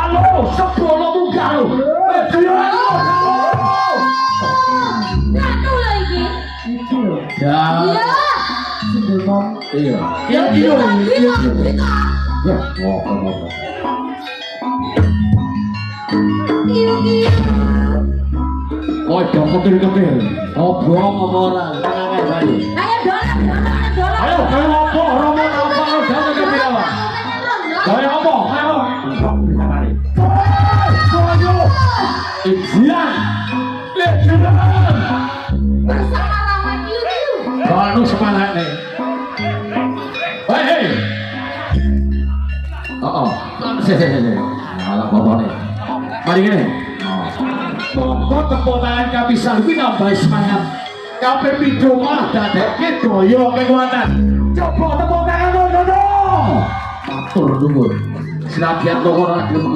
Halo, sepuluh muka lo. Nganu lagi. Ya. Iya. Iya. Ya Iya. kita. Ya, ngomong. Oh, jangan ketir-ketir. Ngobrol orang. Tenang aja. Ayo dolan. Ayo, kayak ngomong. Romo apa lo jangan ketir apa? Kayak ngomong. Ayo. Ijian. Ijian. Bersama Rahmat YouTube. Kalau semangat nih. Hei. Oh. Sih. Malah bapak nih. Mari gini. Pokok tepuk tangan kapisan kuwi nambah semangat. Kabeh pindho malah dadekke daya kekuatan. Coba tepuk tangan dulu. Matur nuwun. Sinabian ora gelem